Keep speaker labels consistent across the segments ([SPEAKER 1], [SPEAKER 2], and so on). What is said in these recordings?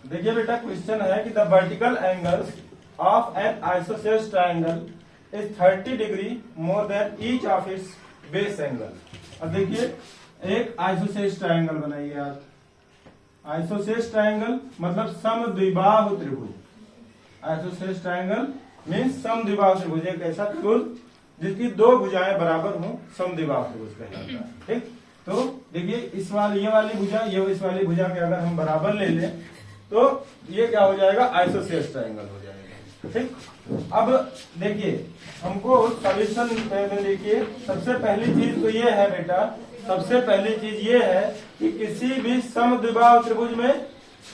[SPEAKER 1] देखिए बेटा क्वेश्चन है कि the vertical angles of an isosceles triangle is 30 degree more than each of its base angle. अब देखिए एक आइसोसेलेस ट्रायंगल बनाइए आप। आइसोसेलेस ट्रायंगल मतलब समद्विबाहु त्रिभुज। आइसोसेलेस ट्रायंगल मीन्स समद्विबाहु त्रिभुज, एक ऐसा त्रिभुज जिसकी दो भुजाएं बराबर हो, समद्विबाहु त्रिभुज कहलाता है। ठीक, तो देखिए इस वाली ये वाली भुजा ये इस वाली भुजा के अगर हम बराबर ले लें तो ये क्या हो जाएगा, आइसोसेलेस ट्रायंगल हो जाएगा। ठीक, अब देखिए हमको सॉल्यूशन में देखिए सबसे पहली चीज तो ये है बेटा, सबसे पहली चीज ये है कि किसी भी समद्विबाहु त्रिभुज में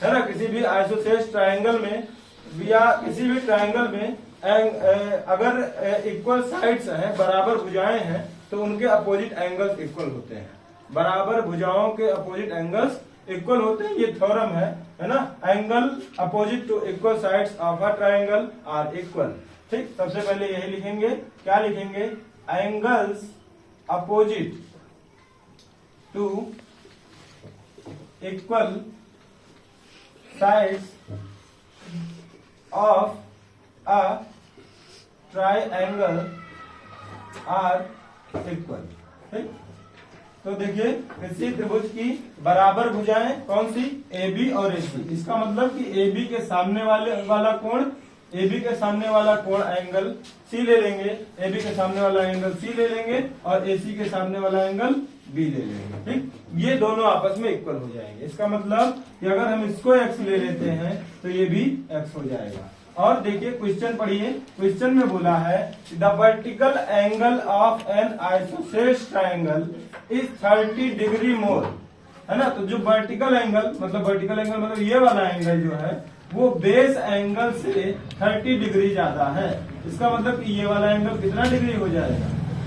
[SPEAKER 1] है ना, किसी भी आइसोसेलेस ट्रायंगल में या किसी भी ट्रायंगल में अगर इक्वल साइड्स हैं, बराबर भुजाएं हैं, तो उनके अपोजिट एंगल्स इक्वल होते हैं। बराबर भुजाओं के अपोजिट एंगल्स इक्वल होते हैं, ये थ्योरम है ना। Angle opposite to equal sides of a triangle are equal. ठीक, सबसे पहले यही लिखेंगे, क्या लिखेंगे, angles opposite to equal sides of a triangle are equal. ठीक, तो देखिए किसी त्रिभुज की बराबर भुजाएं कौन सी, AB और AC। इसका मतलब कि AB के सामने वाला कोण, AB के सामने वाला कोण एंगल C ले लेंगे, AB के सामने वाला एंगल C ले लेंगे और AC के सामने वाला एंगल B ले लेंगे। ठीक, ये दोनों आपस में इक्वल हो जाएंगे। इसका मतलब कि अगर हम इसको X ले लेते हैं तो ये भी X हो जाएगा। और देखिए क्वेश्चन पढ़िए, क्वेश्चन में बोला है the vertical angle of an isosceles triangle is 30 degree more, है ना। तो जो वर्टिकल एंगल मतलब ये वाला एंगल जो है वो बेस एंगल से 30 डिग्री ज्यादा है। इसका मतलब कि ये वाला एंगल कितना डिग्री हो जाएगा,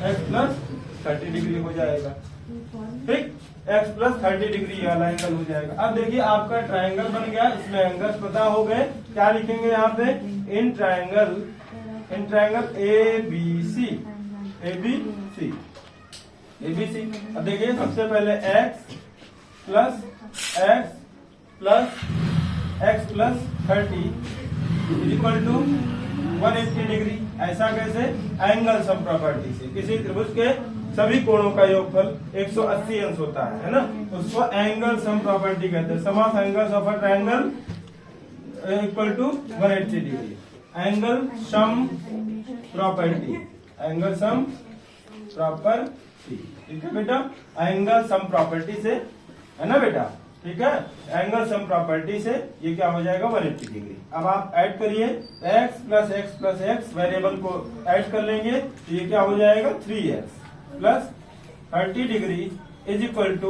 [SPEAKER 1] x प्लस 30 डिग्री हो जाएगा। ठीक, x प्लस 30 डिग्री वाला एंगल हो जाएगा। अब देखिए आपका ट्रायंगल बन गया, इसमें एंगल्स पता हो गए। क्या लिखेंगे यहाँ पे, इन ट्रायंगल ABC। अब देखिए सबसे पहले x plus x plus 30 is equal to 180 degree. ऐसा कैसे, एंगल सम प्रॉपर्टी से। किसी त्रिभुज के सभी कोणों का योगफल 180 अंश होता है ना, उसको एंगल सम प्रॉपर्टी कहते हैं। Sum of angles of a triangle equal to 180 degree. Angle sum property, angle sum property. ठीक है बेटा, एंगल सम प्रॉपर्टी से, है ना बेटा। ठीक है, एंगल सम प्रॉपर्टी से ये क्या हो जाएगा, 180 डिग्री। अब आप ऐड करिए x प्लस x वेरिएबल को ऐड कर लेंगे तो ये क्या हो जाएगा, 3x plus 30 degree is equal to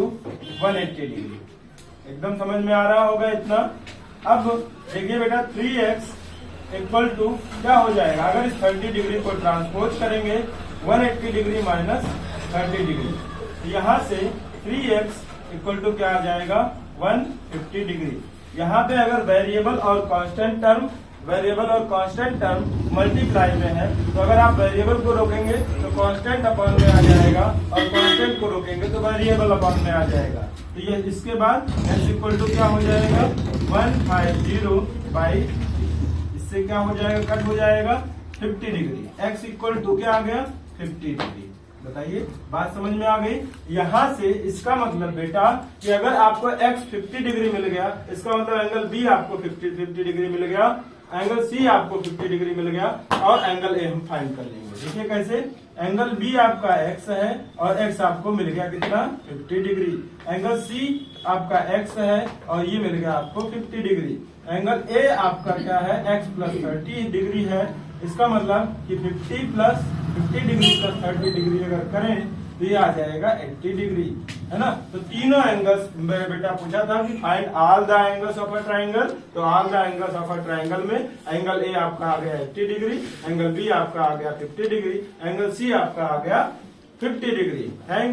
[SPEAKER 1] 180 degree. एकदम समझ में आ रहा होगा इतना। अब देखिए बेटा 3x इक्वल टू क्या हो जाएगा, अगर इस 30 डिग्री को ट्रांसपोज करेंगे 180 डिग्री माइनस 30 डिग्री, यहाँ से 3x इक्वल टू क्या आ जाएगा, 150 डिग्री। यहाँ पे अगर वेरिएबल और कांस्टेंट टर्म मल्टीप्लाई में है तो अगर आप वेरिएबल को रोकेंगे तो कांस्टेंट अपॉन में आ जाएगा और कांस्टेंट को रोकेंगे तो वेरिएबल अपॉन में आ जाएगा। तो ये इसके बाद x इक्वल टू क्या हो जाएगा, 150 बाई, इससे क्या हो जाएगा, कट हो जाएगा 50 डिग्री। x इक्वल टू क्या आ गया, 50 डिग्री। बताइए बात समझ में आ गई। यहाँ से इसका मतलब बेटा कि अगर आपको x 50 डिग्री मिल गया, इसका मतलब एंगल B आपको 50 डिग्री मिल गया, एंगल C आपको 50 डिग्री मिल गया और एंगल A हम फाइंड कर लेंगे। देखिए कैसे, एंगल B आपका x है और x आपको मिल गया कितना, 50 डिग्री। एंगल C आपका x है और ये मिल गया आपको 50 डिग्री। एंगल A आपका क्या है, x प्लस 30 डिग्री है। इसका मतलब कि 50 डिग्री प्लस 30 डिग्री अगर करें तो ये आ जाएगा 80 डिग्री, है ना। तो तीनों एंगल्स बेटा पूछा था कि find all the angles of a triangle, तो all the angles of a triangle में एंगल A आपका आ गया 80 डिग्री, एंगल B आपका आ गया 50 डिग्री, एंगल C आपका आ गया 50 डिग्री। थैंक